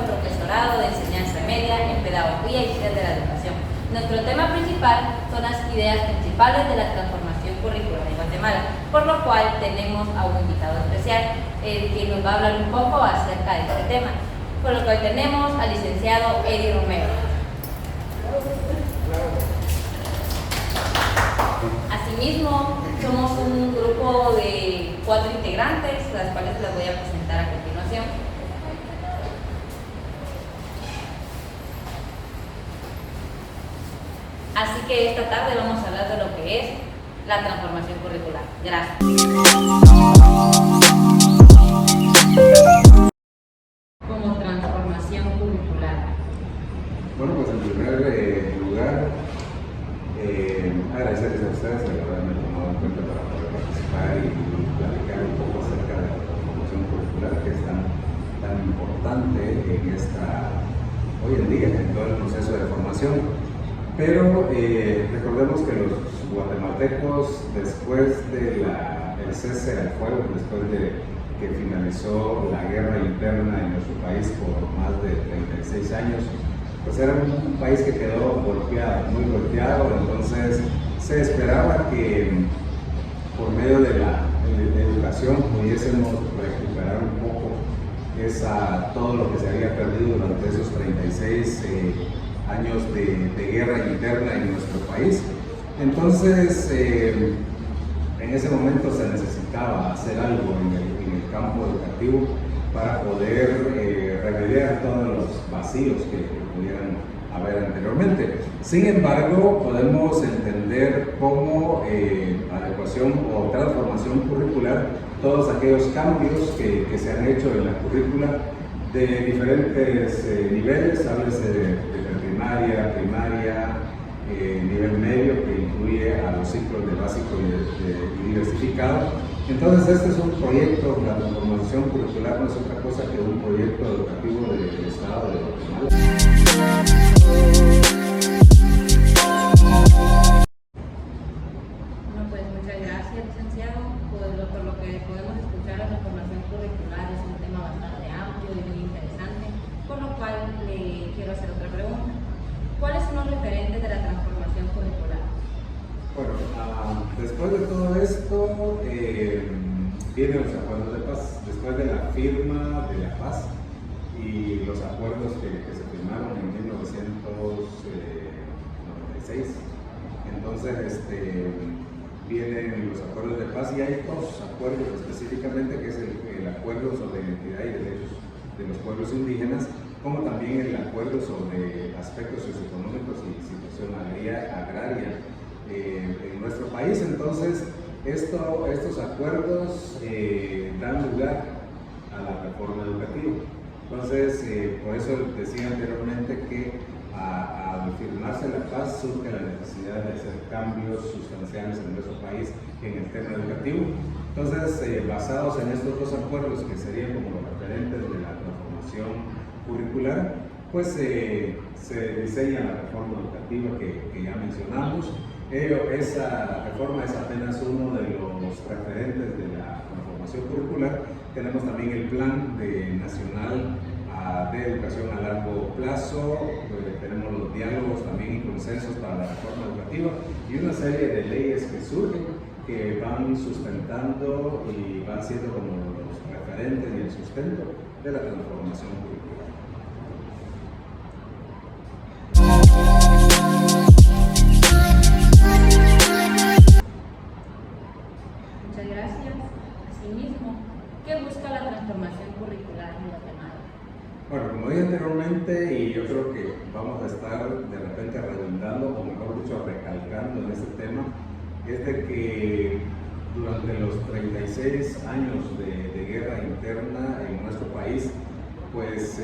profesorado de enseñanza media en pedagogía y ciencias de la educación. Nuestro tema principal son las ideas principales de la transformación curricular en Guatemala, por lo cual tenemos a un invitado especial que nos va a hablar un poco acerca de este tema. Por lo cual tenemos al licenciado Eddie Romero. Asimismo, somos un grupo de 4 integrantes, las cuales les voy a presentar a continuación. Así que esta tarde vamos a hablar de lo que es la transformación curricular. Gracias. Como transformación curricular. Bueno, pues en primer lugar, agradecerles a ustedes de haberme tomado en cuenta para poder participar y platicar un poco acerca de la transformación curricular que es tan importante hoy en día en todo el proceso de formación. Pero recordemos que los guatemaltecos, después del cese al fuego, después de que finalizó la guerra interna en nuestro país por más de 36 años, pues era un país que quedó golpeado, muy golpeado. Entonces se esperaba que por medio de la educación pudiésemos recuperar un poco todo lo que se había perdido durante esos 36 años de guerra interna en nuestro país. Entonces, en ese momento se necesitaba hacer algo en el campo educativo para poder remediar todos los vacíos que pudieran haber anteriormente. Sin embargo, podemos entender como adecuación o transformación curricular todos aquellos cambios que se han hecho en la currícula de diferentes niveles, háblese de primaria, nivel medio, que incluye a los ciclos de básico y diversificado. Entonces este es un proyecto, la transformación curricular no es otra cosa que un proyecto educativo del Estado de Guatemala. Bueno, pues muchas gracias, licenciado. Por lo que podemos escuchar, la transformación curricular es un tema bastante amplio y muy interesante, por lo cual le quiero hacer otra pregunta. ¿Cuáles son los referentes de la transformación curricular? Bueno, después de todo esto vienen los acuerdos de paz. Después de la firma de la paz y los acuerdos que se firmaron en 1996, entonces vienen los acuerdos de paz y hay 2 acuerdos específicamente, que es el acuerdo sobre identidad y derechos de los pueblos indígenas, como también el acuerdo sobre aspectos socioeconómicos y situación agraria en nuestro país. Entonces, estos acuerdos dan lugar a la reforma educativa. Entonces, por eso decía anteriormente que al firmarse la paz surge la necesidad de hacer cambios sustanciales en nuestro país en el tema educativo. Entonces, basados en estos 2 acuerdos, que serían como los referentes de la transformación curricular, pues se diseña la reforma educativa que ya mencionamos. Esa reforma es apenas uno de los referentes de la transformación curricular. Tenemos también el Plan Nacional de Educación a Largo Plazo, tenemos los diálogos también y consensos para la reforma educativa y una serie de leyes que surgen, que van sustentando y van siendo como los referentes y el sustento de la transformación curricular. Muchas gracias. Asimismo, ¿qué busca la transformación curricular en Guatemala? Bueno, como dije anteriormente, y yo creo que vamos a estar de repente redundando, o mejor dicho, recalcando en este tema, es de que durante los 36 años de guerra interna en nuestro país, pues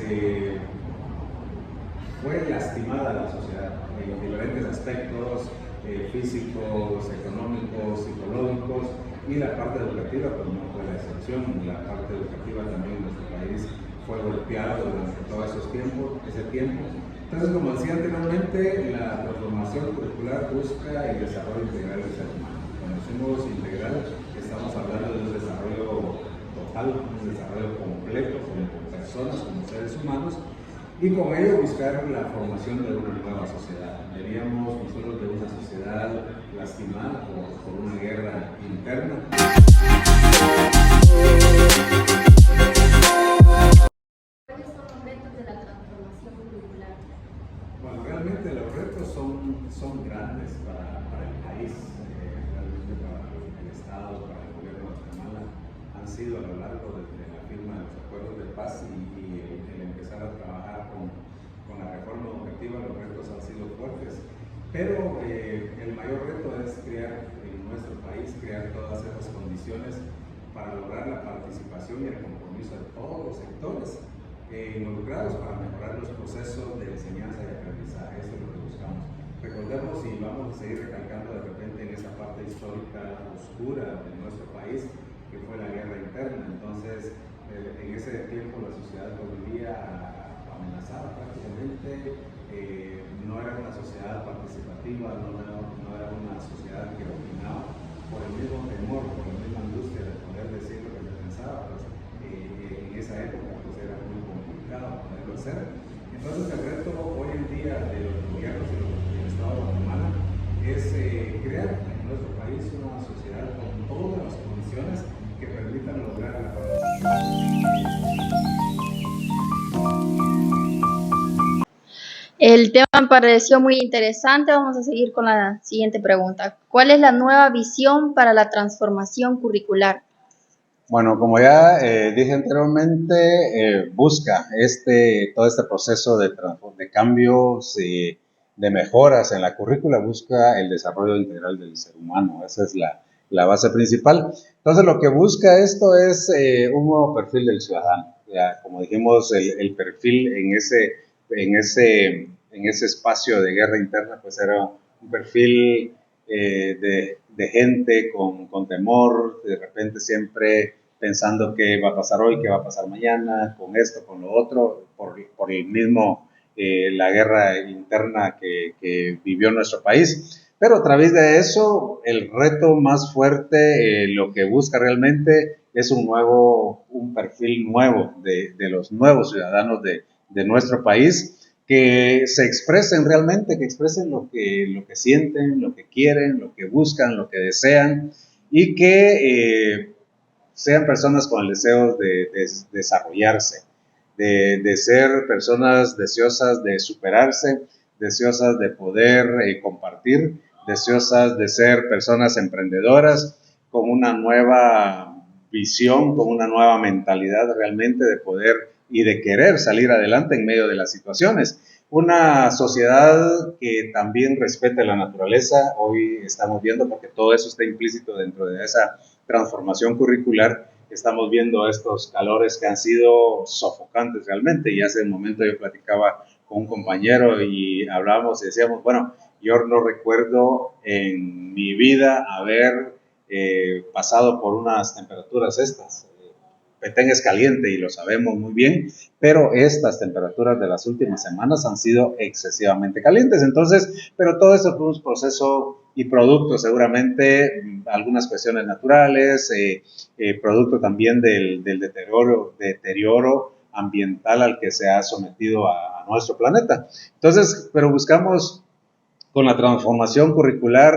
fue lastimada la sociedad en diferentes aspectos físicos, económicos, psicológicos, y la parte educativa pues no fue la excepción. La parte educativa también en nuestro país fue golpeada durante todo ese tiempo. Entonces, como decía anteriormente, la transformación curricular busca el desarrollo integral del ser humano. Cuando decimos integral, estamos hablando de un desarrollo total, un desarrollo completo como personas, como seres humanos, y con ello buscar la formación de una nueva sociedad. Veníamos nosotros de una sociedad lastimada por una guerra interna. ¿Cuáles son los retos de la transformación curricular? Bueno, realmente los retos son grandes para el país, realmente para el Estado, para el gobierno de Guatemala, han sido a lo largo de la firma de los acuerdos de paz y el empezar a trabajar con la reforma educativa. Los retos han sido fuertes, pero el mayor reto es crear en nuestro país, crear todas esas condiciones para lograr la participación y el compromiso de todos los sectores involucrados para mejorar los procesos de enseñanza y aprendizaje. Eso es lo que buscamos. Recordemos y vamos a seguir recalcando de repente en esa parte histórica oscura de nuestro país, que fue la guerra interna. Entonces, en ese tiempo la sociedad vivía amenazada prácticamente, no era una sociedad participativa, no era una sociedad que opinaba por el mismo temor, por la misma angustia de poder decir lo que se pensaba. Pues, en esa época pues era muy complicado poderlo hacer. Entonces el reto hoy en día de los gobiernos y del Estado de Guatemala es crear en nuestro país una sociedad con todas las condiciones que permitan lograr la El tema me pareció muy interesante. Vamos a seguir con la siguiente pregunta. ¿Cuál es la nueva visión para la transformación curricular? Bueno, como ya dije anteriormente, busca todo este proceso de cambios y de mejoras en la currícula, busca el desarrollo integral del ser humano. Esa es la base principal. Entonces, lo que busca esto es un nuevo perfil del ciudadano. Ya, como dijimos, el perfil en ese espacio de guerra interna, pues era un perfil de gente con temor, de repente siempre pensando qué va a pasar hoy, qué va a pasar mañana, con esto, con lo otro, por el mismo, la guerra interna que vivió nuestro país. Pero a través de eso, el reto más fuerte, lo que busca realmente es un perfil nuevo de los nuevos ciudadanos de nuestro país, que se expresen realmente, que expresen lo que sienten, lo que quieren, lo que buscan, lo que desean, y que sean personas con el deseo de desarrollarse, de ser personas deseosas de superarse, deseosas de poder compartir, deseosas de ser personas emprendedoras, con una nueva visión, con una nueva mentalidad realmente de poder y de querer salir adelante en medio de las situaciones. Una sociedad que también respete la naturaleza. Hoy estamos viendo, porque todo eso está implícito dentro de esa transformación curricular, estamos viendo estos calores que han sido sofocantes realmente. Y hace un momento yo platicaba con un compañero y hablábamos y decíamos, bueno, yo no recuerdo en mi vida haber pasado por unas temperaturas estas. Petén es caliente y lo sabemos muy bien, pero estas temperaturas de las últimas semanas han sido excesivamente calientes. Entonces, pero todo esto fue un proceso y producto seguramente, algunas cuestiones naturales, producto también del deterioro ambiental al que se ha sometido a nuestro planeta. Entonces, pero buscamos con la transformación curricular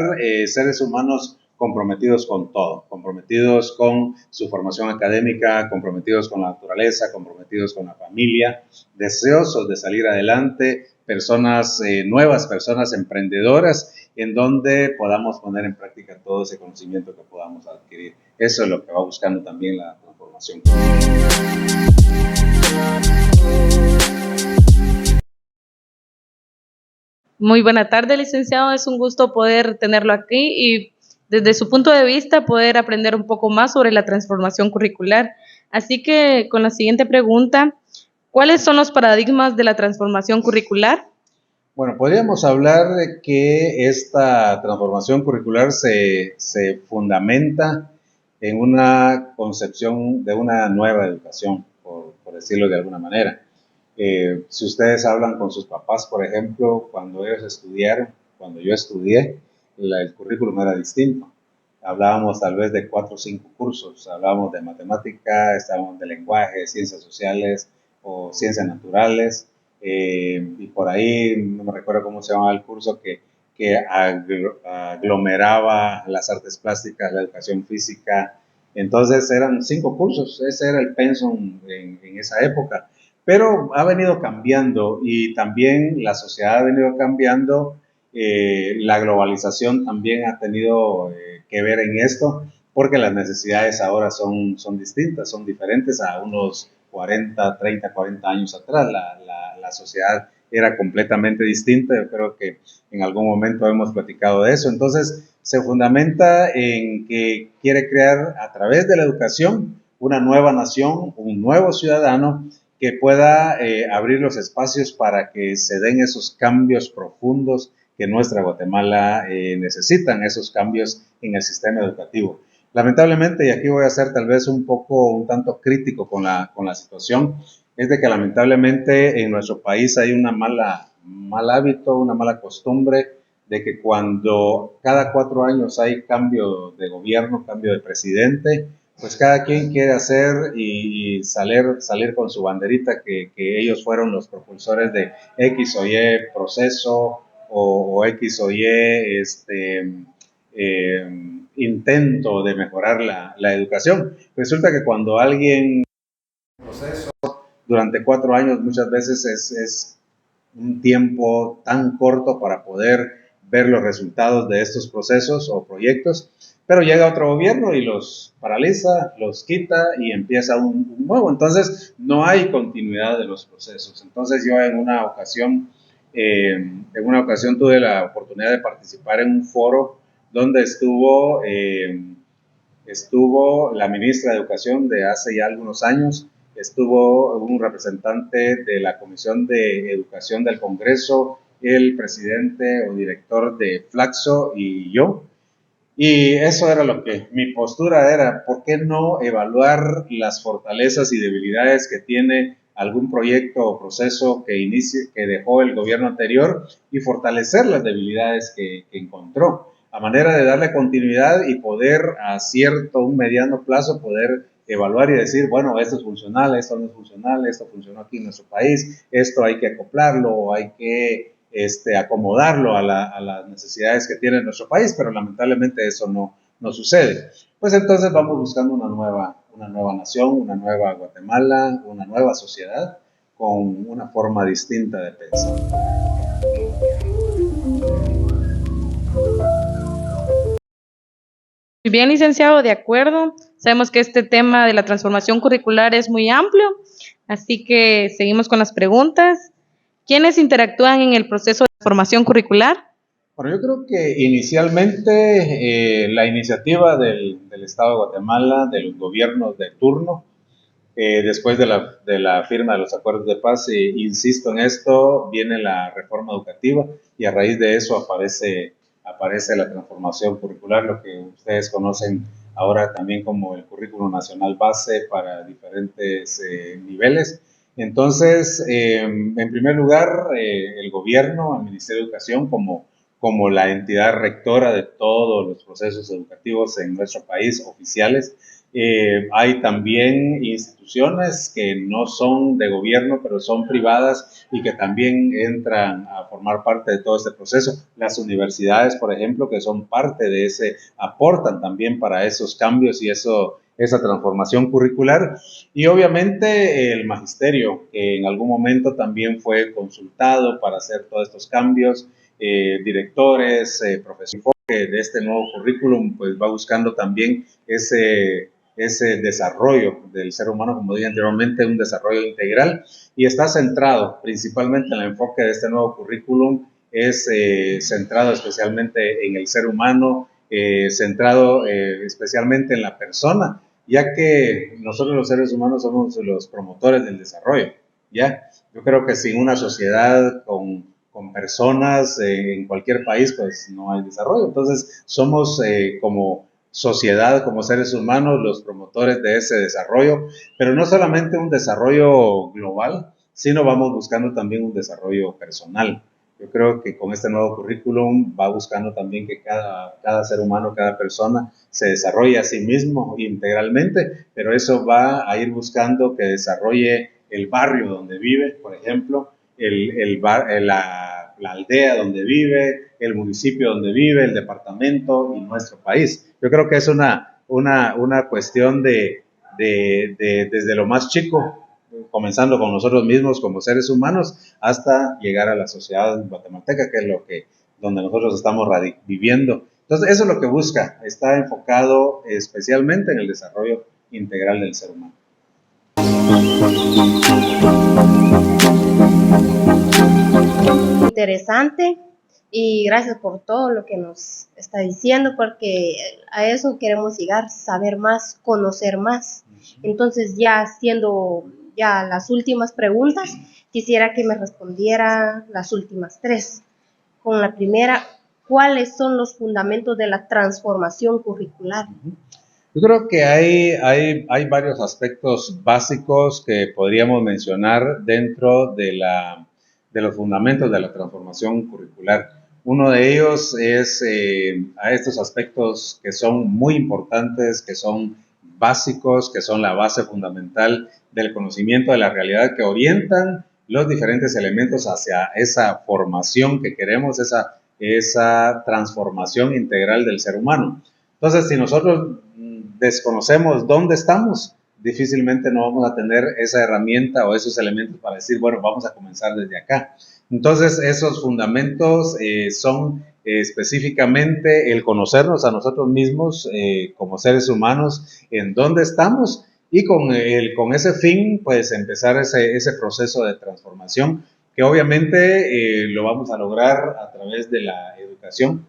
seres humanos comprometidos con todo, comprometidos con su formación académica, comprometidos con la naturaleza, comprometidos con la familia, deseosos de salir adelante, personas nuevas, personas emprendedoras, en donde podamos poner en práctica todo ese conocimiento que podamos adquirir. Eso es lo que va buscando también la transformación curricular. Muy buena tarde, licenciado. Es un gusto poder tenerlo aquí y desde su punto de vista poder aprender un poco más sobre la transformación curricular. Así que con la siguiente pregunta, ¿cuáles son los paradigmas de la transformación curricular? Bueno, podríamos hablar de que esta transformación curricular se fundamenta en una concepción de una nueva educación, por decirlo de alguna manera. Si ustedes hablan con sus papás, por ejemplo, cuando ellos estudiaron, cuando yo estudié, el currículum era distinto. Hablábamos tal vez de 4 o 5 cursos, hablábamos de matemática, estábamos de lenguaje, ciencias sociales o ciencias naturales, y por ahí, no me recuerdo cómo se llamaba el curso, que aglomeraba las artes plásticas, la educación física. Entonces eran 5 cursos, ese era el pensum en esa época. Pero ha venido cambiando y también la sociedad ha venido cambiando, la globalización también ha tenido que ver en esto, porque las necesidades ahora son distintas, son diferentes a unos 40, 30, 40 años atrás. La sociedad era completamente distinta, yo creo que en algún momento hemos platicado de eso. Entonces se fundamenta en que quiere crear a través de la educación una nueva nación, un nuevo ciudadano que pueda abrir los espacios para que se den esos cambios profundos que nuestra Guatemala necesitan, esos cambios en el sistema educativo. Lamentablemente, y aquí voy a ser tal vez un tanto crítico con la situación, es de que lamentablemente en nuestro país hay mal hábito, una mala costumbre de que cuando cada 4 años hay cambio de gobierno, cambio de presidente, pues cada quien quiere hacer y salir con su banderita que ellos fueron los propulsores de X o Y proceso o X o Y intento de mejorar la educación. Resulta que cuando alguien proceso durante 4 años muchas veces es un tiempo tan corto para poder ver los resultados de estos procesos o proyectos, pero llega otro gobierno y los paraliza, los quita y empieza un nuevo. Entonces no hay continuidad de los procesos. Entonces yo en una ocasión tuve la oportunidad de participar en un foro donde estuvo la ministra de Educación de hace ya algunos años, estuvo un representante de la Comisión de Educación del Congreso, el presidente o director de Flaxo y yo. Y eso era lo que mi postura era: ¿por qué no evaluar las fortalezas y debilidades que tiene algún proyecto o proceso que dejó el gobierno anterior y fortalecer las debilidades que encontró, a manera de darle continuidad y poder a un mediano plazo poder evaluar y decir, bueno, esto es funcional, esto no es funcional, esto funcionó aquí en nuestro país, esto hay que acoplarlo o hay que acomodarlo a las necesidades que tiene nuestro país, pero lamentablemente eso no sucede. Pues entonces vamos buscando una nueva nación, una nueva Guatemala, una nueva sociedad con una forma distinta de pensar. Muy bien, licenciado, de acuerdo. Sabemos que este tema de la transformación curricular es muy amplio, así que seguimos con las preguntas. ¿Quiénes interactúan en el proceso de formación curricular? Bueno, yo creo que inicialmente la iniciativa del Estado de Guatemala, de los gobiernos de turno, después de la firma de los acuerdos de paz, insisto en esto, viene la reforma educativa y a raíz de eso aparece la transformación curricular, lo que ustedes conocen ahora también como el currículo nacional base para diferentes niveles. Entonces, en primer lugar, el gobierno, el Ministerio de Educación, como la entidad rectora de todos los procesos educativos en nuestro país, oficiales. Hay también instituciones que no son de gobierno, pero son privadas y que también entran a formar parte de todo este proceso. Las universidades, por ejemplo, que son parte de aportan también para esos cambios y esa transformación curricular. Y obviamente el magisterio, que en algún momento también fue consultado para hacer todos estos cambios, directores, profesores de este nuevo currículum, pues va buscando también ese desarrollo del ser humano, como dije anteriormente, un desarrollo integral, y está centrado principalmente en el enfoque de este nuevo currículum, es centrado especialmente en el ser humano, centrado especialmente en la persona, ya que nosotros los seres humanos somos los promotores del desarrollo, ¿ya? Yo creo que sin una sociedad con personas en cualquier país, pues no hay desarrollo. Entonces, somos como sociedad, como seres humanos, los promotores de ese desarrollo, pero no solamente un desarrollo global, sino vamos buscando también un desarrollo personal. Yo creo que con este nuevo currículum va buscando también que cada ser humano, cada persona se desarrolle a sí mismo integralmente, pero eso va a ir buscando que desarrolle el barrio donde vive, por ejemplo, la aldea donde vive, el municipio donde vive, el departamento y nuestro país. Yo creo que es una cuestión desde lo más chico, comenzando con nosotros mismos como seres humanos, hasta llegar a la sociedad guatemalteca, que es donde nosotros estamos viviendo. Entonces, eso es lo que busca, está enfocado especialmente en el desarrollo integral del ser humano. Interesante, y gracias por todo lo que nos está diciendo, porque a eso queremos llegar, saber más, conocer más. Entonces, ya siendo ya las últimas preguntas, quisiera que me respondiera las últimas 3. Con la primera, ¿cuáles son los fundamentos de la transformación curricular? Yo creo que hay varios aspectos básicos que podríamos mencionar dentro de los fundamentos de la transformación curricular. Uno de ellos es a estos aspectos que son muy importantes, que son básicos, que son la base fundamental del conocimiento de la realidad, que orientan los diferentes elementos hacia esa formación que queremos, esa transformación integral del ser humano. Entonces, si nosotros desconocemos dónde estamos, difícilmente no vamos a tener esa herramienta o esos elementos para decir, bueno, vamos a comenzar desde acá. Entonces, esos fundamentos son específicamente el conocernos a nosotros mismos como seres humanos, en dónde estamos, y con ese fin, pues empezar ese proceso de transformación, que obviamente lo vamos a lograr a través de la educación,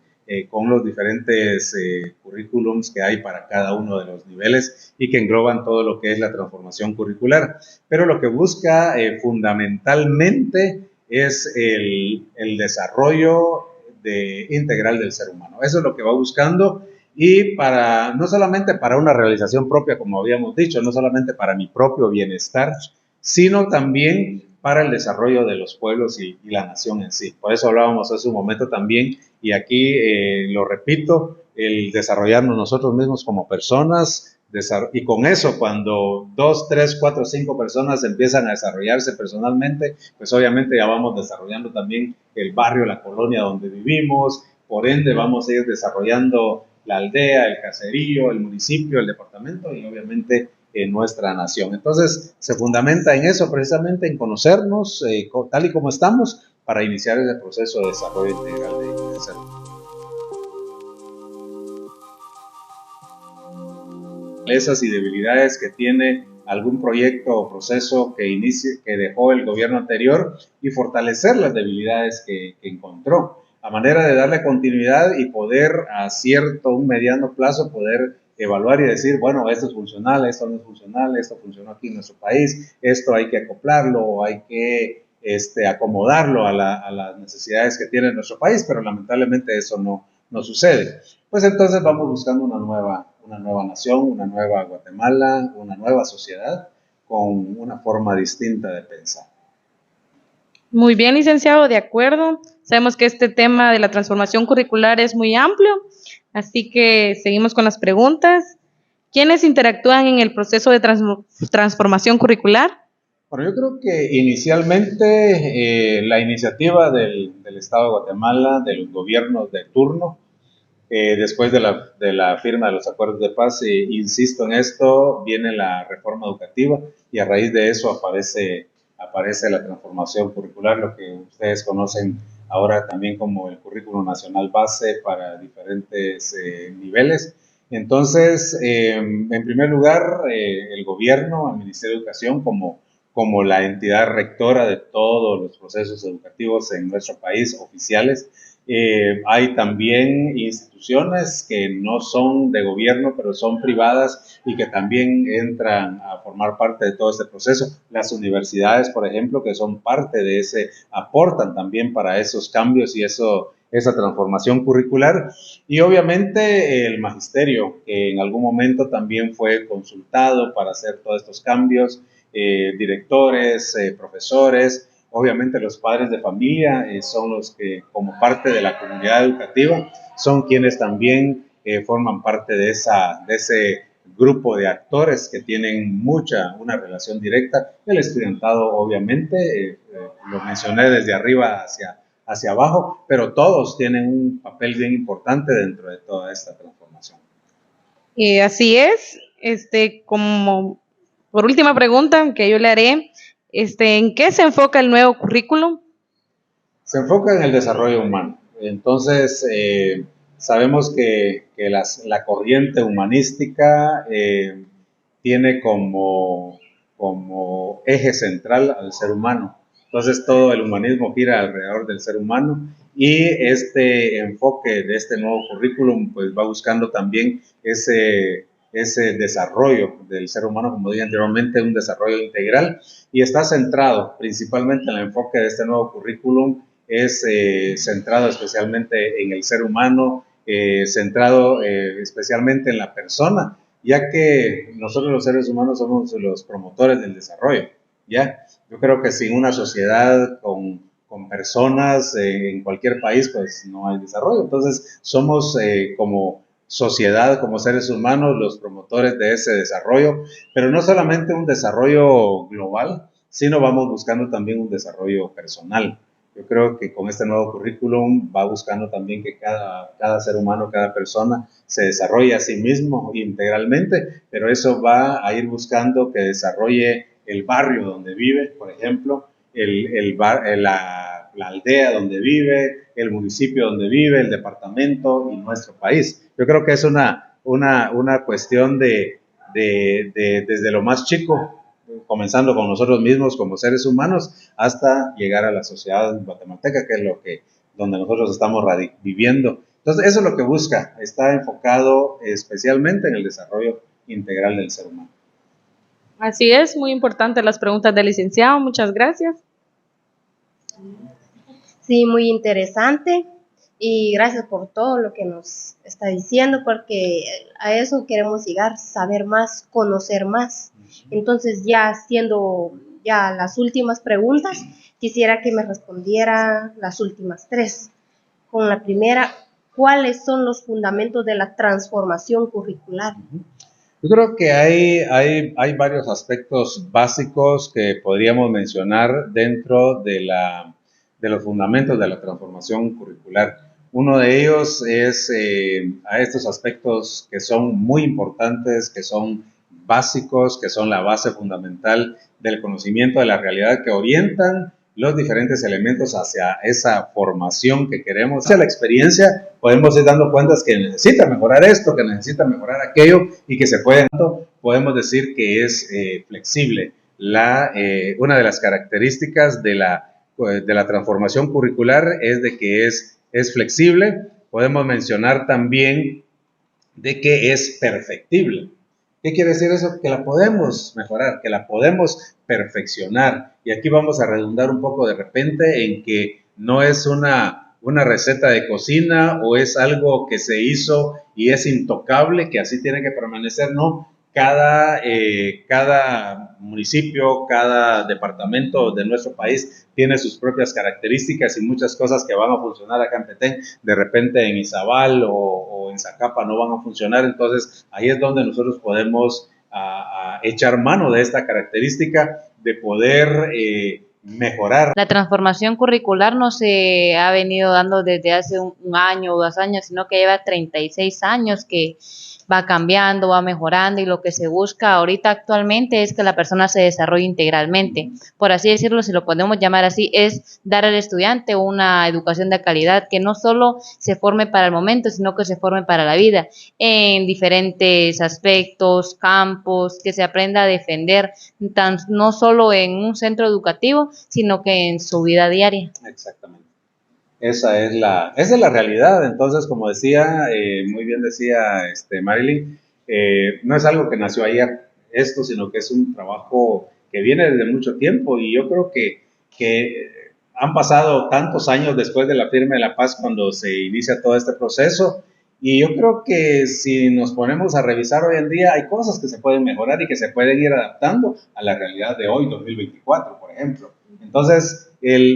con los diferentes currículums que hay para cada uno de los niveles y que engloban todo lo que es la transformación curricular. Pero lo que busca fundamentalmente es el desarrollo integral del ser humano. Eso es lo que va buscando, y no solamente para una realización propia, como habíamos dicho, no solamente para mi propio bienestar, sino también para el desarrollo de los pueblos y la nación en sí. Por eso hablábamos hace un momento también, y aquí lo repito, el desarrollarnos nosotros mismos como personas, y con eso, cuando 2, 3, 4, 5 personas empiezan a desarrollarse personalmente, pues obviamente ya vamos desarrollando también el barrio, la colonia donde vivimos, por ende vamos a ir desarrollando la aldea, el caserío, el municipio, el departamento y obviamente en nuestra nación. Entonces, se fundamenta en eso, precisamente en conocernos tal y como estamos, para iniciar ese proceso de desarrollo integral del ser humano. Fortalezas y debilidades que tiene algún proyecto o proceso que dejó el gobierno anterior, y fortalecer las debilidades que encontró, a manera de darle continuidad y poder a un mediano plazo poder evaluar y decir, bueno, esto es funcional, esto no es funcional, esto funcionó aquí en nuestro país, esto hay que acoplarlo o hay que acomodarlo a las necesidades que tiene nuestro país, pero lamentablemente eso no sucede. Pues entonces vamos buscando una nueva nación, una nueva Guatemala, una nueva sociedad con una forma distinta de pensar. Muy bien, licenciado, de acuerdo. Sabemos que este tema de la transformación curricular es muy amplio, así que seguimos con las preguntas. ¿Quiénes interactúan en el proceso de transformación curricular? Bueno, yo creo que inicialmente la iniciativa del Estado de Guatemala, de los gobiernos de turno, después de la firma de los acuerdos de paz, insisto en esto, viene la reforma educativa, y a raíz de eso aparece la transformación curricular, lo que ustedes conocen ahora también como el currículo nacional base para diferentes niveles. Entonces, en primer lugar, el gobierno, el Ministerio de Educación, como la entidad rectora de todos los procesos educativos en nuestro país, oficiales. Hay también instituciones que no son de gobierno, pero son privadas y que también entran a formar parte de todo este proceso. Las universidades, por ejemplo, que son parte de aportan también para esos cambios y esa transformación curricular. Y obviamente el magisterio, que en algún momento también fue consultado para hacer todos estos cambios, directores, profesores. Obviamente los padres de familia son los que, como parte de la comunidad educativa, son quienes también forman parte de grupo de actores que tienen una relación directa. El estudiantado, obviamente, lo mencioné desde arriba hacia abajo, pero todos tienen un papel bien importante dentro de toda esta transformación. Y así es, como por última pregunta que yo le haré, ¿en qué se enfoca el nuevo currículum? Se enfoca en el desarrollo humano. Entonces, sabemos que la corriente humanística tiene como eje central al ser humano. Entonces, todo el humanismo gira alrededor del ser humano y este enfoque de este nuevo currículum pues va buscando también ese desarrollo del ser humano, como dije anteriormente, un desarrollo integral, y está centrado principalmente en el enfoque de este nuevo currículum, es centrado especialmente en el ser humano, centrado especialmente en la persona, ya que nosotros los seres humanos somos los promotores del desarrollo, ¿ya? Yo creo que sin una sociedad con personas en cualquier país, pues no hay desarrollo. Entonces, somos como sociedad, como seres humanos, los promotores de ese desarrollo, pero no solamente un desarrollo global, sino vamos buscando también un desarrollo personal. Yo creo que con este nuevo currículum va buscando también que cada ser humano, cada persona se desarrolle a sí mismo integralmente, pero eso va a ir buscando que desarrolle el barrio donde vive, por ejemplo, la aldea donde vive, el municipio donde vive, el departamento y nuestro país. Yo creo que es una cuestión desde lo más chico, comenzando con nosotros mismos como seres humanos, hasta llegar a la sociedad guatemalteca, que es donde nosotros estamos viviendo. Entonces, eso es lo que busca, está enfocado especialmente en el desarrollo integral del ser humano. Así es, muy importante las preguntas del licenciado, muchas gracias. Sí, muy interesante y gracias por todo lo que nos está diciendo, porque a eso queremos llegar, saber más, conocer más. Entonces, ya haciendo ya las últimas preguntas, quisiera que me respondiera las últimas 3. Con la primera, ¿cuáles son los fundamentos de la transformación curricular? Yo creo que hay varios aspectos básicos que podríamos mencionar dentro de los fundamentos de la transformación curricular. Uno de ellos es a estos aspectos que son muy importantes, que son básicos, que son la base fundamental del conocimiento de la realidad, que orientan los diferentes elementos hacia esa formación que queremos. Hacia la experiencia podemos ir dando cuentas que necesita mejorar esto, que necesita mejorar aquello y que se puede, podemos decir que es flexible. Una de las características de la transformación curricular es de que es flexible. Podemos mencionar también de que es perfectible. ¿Qué quiere decir eso? Que la podemos mejorar, que la podemos perfeccionar. Y aquí vamos a redundar un poco de repente en que no es una receta de cocina o es algo que se hizo y es intocable, que así tiene que permanecer. No, cada municipio, cada departamento de nuestro país tiene sus propias características y muchas cosas que van a funcionar acá en Petén, de repente en Izabal o en Zacapa no van a funcionar. Entonces ahí es donde nosotros podemos echar mano de esta característica de poder mejorar. La transformación curricular no se ha venido dando desde hace un año o 2 años, sino que lleva 36 años que va cambiando, va mejorando, y lo que se busca ahorita actualmente es que la persona se desarrolle integralmente. Por así decirlo, si lo podemos llamar así, es dar al estudiante una educación de calidad que no solo se forme para el momento, sino que se forme para la vida, en diferentes aspectos, campos, que se aprenda a defender, no solo en un centro educativo, sino que en su vida diaria. Exactamente. Esa es la realidad. Entonces, como decía, muy bien decía Marilyn, no es algo que nació ayer esto, sino que es un trabajo que viene desde mucho tiempo, y yo creo que han pasado tantos años después de la firma de la paz cuando se inicia todo este proceso, y yo creo que si nos ponemos a revisar hoy en día, hay cosas que se pueden mejorar y que se pueden ir adaptando a la realidad de hoy, 2024, por ejemplo. Entonces,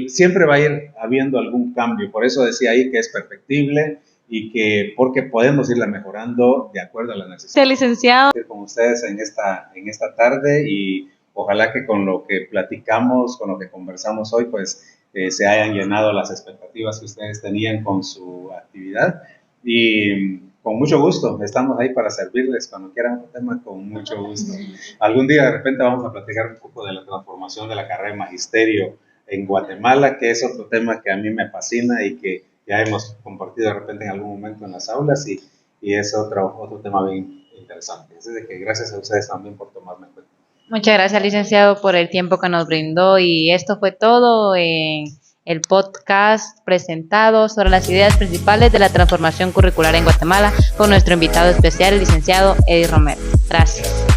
siempre va a ir habiendo algún cambio, por eso decía ahí que es perfectible, y que porque podemos irla mejorando de acuerdo a la necesidad. Sí, licenciado. Con ustedes en esta tarde y ojalá que con lo que platicamos, con lo que conversamos hoy, pues se hayan llenado las expectativas que ustedes tenían con su actividad y con mucho gusto, estamos ahí para servirles cuando quieran un tema, con mucho gusto. Algún día de repente vamos a platicar un poco de la transformación de la carrera de magisterio en Guatemala, que es otro tema que a mí me fascina y que ya hemos compartido de repente en algún momento en las aulas y es otro tema bien interesante. Así que gracias a ustedes también por tomarme en cuenta. Muchas gracias, licenciado, por el tiempo que nos brindó y esto fue todo en el podcast presentado sobre las ideas principales de la transformación curricular en Guatemala con nuestro invitado especial, el licenciado Eddie Romero. Gracias.